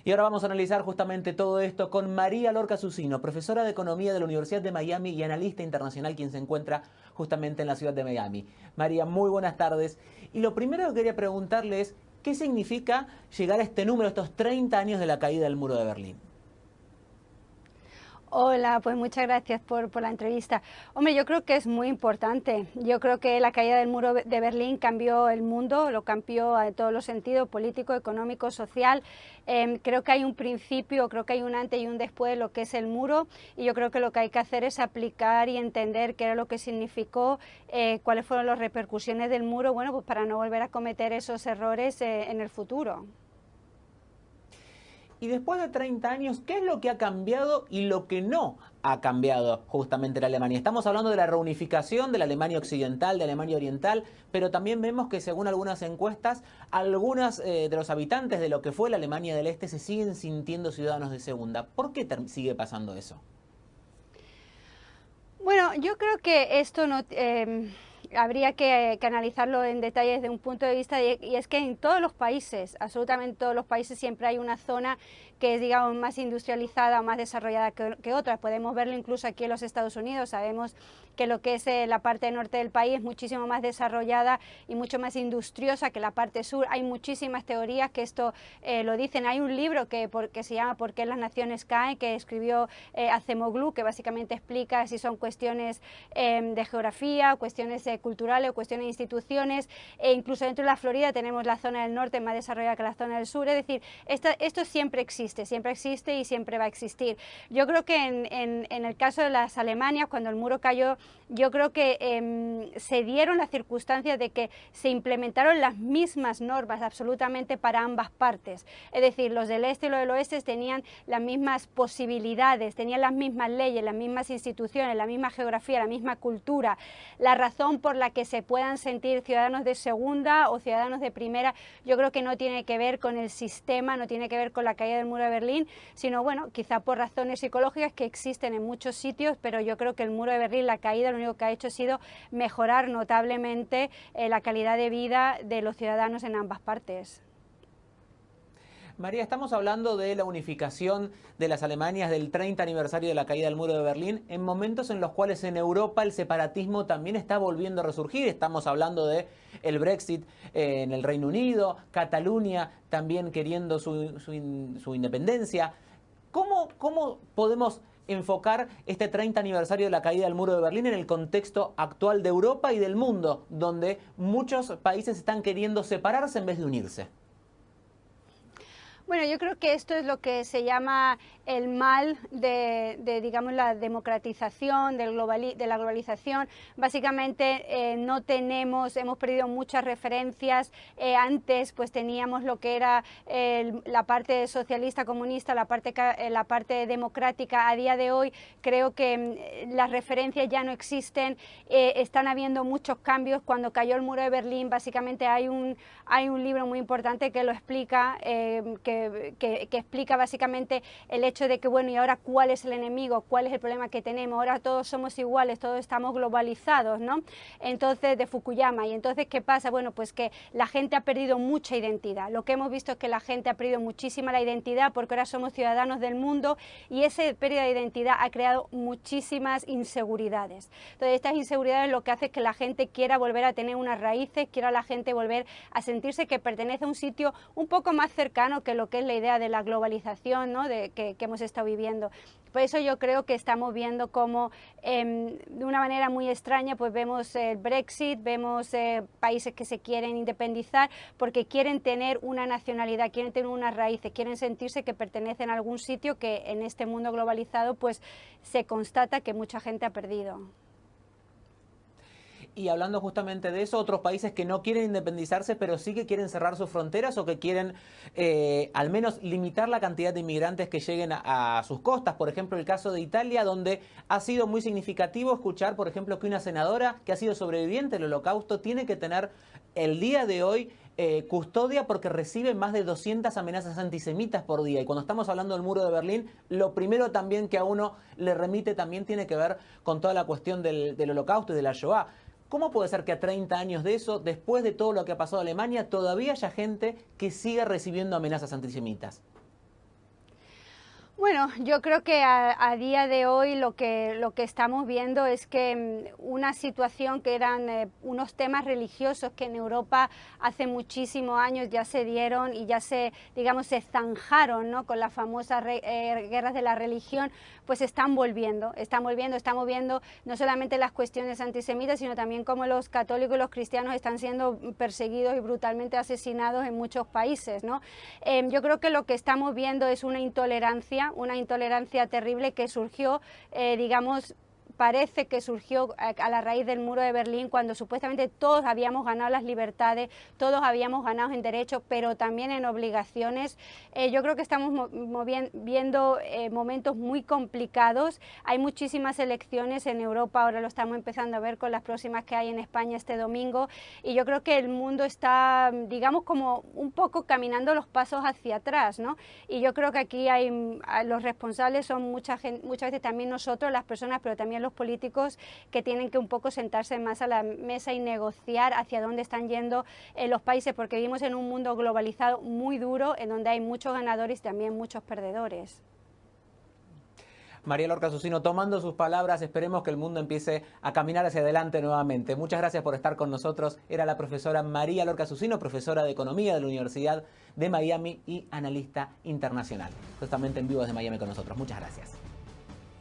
Y ahora vamos a analizar justamente todo esto con María Lorca Susino, profesora de Economía de la Universidad de Miami y analista internacional, quien se encuentra justamente en la ciudad de Miami. María, muy buenas tardes. Y lo primero que quería preguntarle es, ¿qué significa llegar a este número, estos 30 años de la caída del muro de Berlín? Hola, pues muchas gracias por la entrevista. Hombre, yo creo que es muy importante. Yo creo que la caída del muro de Berlín cambió el mundo, lo cambió en todos los sentidos, político, económico, social. Creo que hay un principio, creo que hay un antes y un después de lo que es el muro, y yo creo que lo que hay que hacer es aplicar y entender qué era lo que significó, cuáles fueron las repercusiones del muro, bueno, pues para no volver a cometer esos errores en el futuro. Y después de 30 años, ¿qué es lo que ha cambiado y lo que no ha cambiado justamente en Alemania? Estamos hablando de la reunificación de la Alemania occidental, de Alemania oriental, pero también vemos que según algunas encuestas, algunos de los habitantes de lo que fue la Alemania del Este se siguen sintiendo ciudadanos de segunda. ¿Por qué sigue pasando eso? Bueno, yo creo que esto no habría que analizarlo en detalle desde un punto de vista y es que en todos los países, absolutamente todos los países, siempre hay una zona que es, digamos, más industrializada o más desarrollada que otras. Podemos verlo incluso aquí en los Estados Unidos. Sabemos que lo que es la parte norte del país es muchísimo más desarrollada y mucho más industriosa que la parte sur. Hay muchísimas teorías que esto lo dicen. Hay un libro que se llama ¿Por qué las naciones caen?, que escribió Acemoglu, que básicamente explica si son cuestiones de geografía, cuestiones culturales o cuestiones de instituciones, e incluso dentro de la Florida tenemos la zona del norte más desarrollada que la zona del sur. Es decir, esto siempre existe y siempre va a existir. Yo creo que en el caso de las Alemanias, cuando el muro cayó, yo creo que se dieron las circunstancias de que se implementaron las mismas normas absolutamente para ambas partes. Es decir, los del este y los del oeste tenían las mismas posibilidades, tenían las mismas leyes, las mismas instituciones, la misma geografía, la misma cultura. La razón por la que se puedan sentir ciudadanos de segunda o ciudadanos de primera, yo creo que no tiene que ver con el sistema, no tiene que ver con la caída del muro de Berlín, sino, bueno, quizá por razones psicológicas que existen en muchos sitios, pero yo creo que el muro de Berlín, la caída, lo único que ha hecho ha sido mejorar notablemente la calidad de vida de los ciudadanos en ambas partes. María, estamos hablando de la unificación de las Alemanias del 30 aniversario de la caída del muro de Berlín, en momentos en los cuales en Europa el separatismo también está volviendo a resurgir. Estamos hablando de el Brexit en el Reino Unido, Cataluña también queriendo su independencia. ¿Cómo podemos enfocar este 30 aniversario de la caída del muro de Berlín en el contexto actual de Europa y del mundo, donde muchos países están queriendo separarse en vez de unirse? Bueno, yo creo que esto es lo que se llama el mal digamos, la democratización, de la globalización. Básicamente no hemos perdido muchas referencias. Antes pues teníamos lo que era la parte socialista, comunista, la parte democrática. A día de hoy creo que las referencias ya no existen. Están habiendo muchos cambios. Cuando cayó el muro de Berlín, básicamente hay un libro muy importante que lo explica, que explica básicamente el hecho de que, bueno, y ahora cuál es el enemigo, cuál es el problema que tenemos, ahora todos somos iguales, todos estamos globalizados, ¿no? Entonces, de Fukuyama. Y entonces, ¿qué pasa? Bueno, pues que la gente ha perdido mucha identidad. Lo que hemos visto es que la gente ha perdido muchísima la identidad porque ahora somos ciudadanos del mundo y esa pérdida de identidad ha creado muchísimas inseguridades. Entonces, estas inseguridades lo que hace es que la gente quiera volver a tener unas raíces, quiera la gente volver a sentirse que pertenece a un sitio un poco más cercano que lo que es la idea de la globalización, ¿no?, que hemos estado viviendo. Por eso yo creo que estamos viendo como de una manera muy extraña, pues vemos el Brexit, vemos países que se quieren independizar porque quieren tener una nacionalidad, quieren tener unas raíces, quieren sentirse que pertenecen a algún sitio que en este mundo globalizado pues se constata que mucha gente ha perdido. Y hablando justamente de eso, otros países que no quieren independizarse, pero sí que quieren cerrar sus fronteras o que quieren al menos limitar la cantidad de inmigrantes que lleguen a sus costas. Por ejemplo, el caso de Italia, donde ha sido muy significativo escuchar, por ejemplo, que una senadora que ha sido sobreviviente del Holocausto tiene que tener el día de hoy custodia porque recibe más de 200 amenazas antisemitas por día. Y cuando estamos hablando del muro de Berlín, lo primero también que a uno le remite también tiene que ver con toda la cuestión del Holocausto y de la Shoah. ¿Cómo puede ser que a 30 años de eso, después de todo lo que ha pasado en Alemania, todavía haya gente que siga recibiendo amenazas antisemitas? Bueno, yo creo que a día de hoy lo que estamos viendo es que una situación que eran unos temas religiosos que en Europa hace muchísimos años ya se dieron y ya se, digamos, se zanjaron, ¿no?, con las famosas guerras de la religión, pues estamos viendo no solamente las cuestiones antisemitas, sino también cómo los católicos y los cristianos están siendo perseguidos y brutalmente asesinados en muchos países, ¿no? Yo creo que lo que estamos viendo es una intolerancia terrible que surgió, digamos, parece que surgió a la raíz del muro de Berlín, cuando supuestamente todos habíamos ganado las libertades, todos habíamos ganado en derechos, pero también en obligaciones. Yo creo que estamos viendo momentos muy complicados. Hay muchísimas elecciones en Europa, ahora lo estamos empezando a ver con las próximas que hay en España este domingo, y yo creo que el mundo está, digamos, como un poco caminando los pasos hacia atrás, ¿no? Y yo creo que aquí los responsables son muchas veces también nosotros, las personas, pero también los políticos, que tienen que un poco sentarse más a la mesa y negociar hacia dónde están yendo los países, porque vivimos en un mundo globalizado muy duro, en donde hay muchos ganadores y también muchos perdedores. María Lorca Susino, tomando sus palabras, esperemos que el mundo empiece a caminar hacia adelante nuevamente. Muchas gracias por estar con nosotros. Era la profesora María Lorca Susino, profesora de Economía de la Universidad de Miami y analista internacional. Justamente en vivo desde Miami con nosotros. Muchas gracias.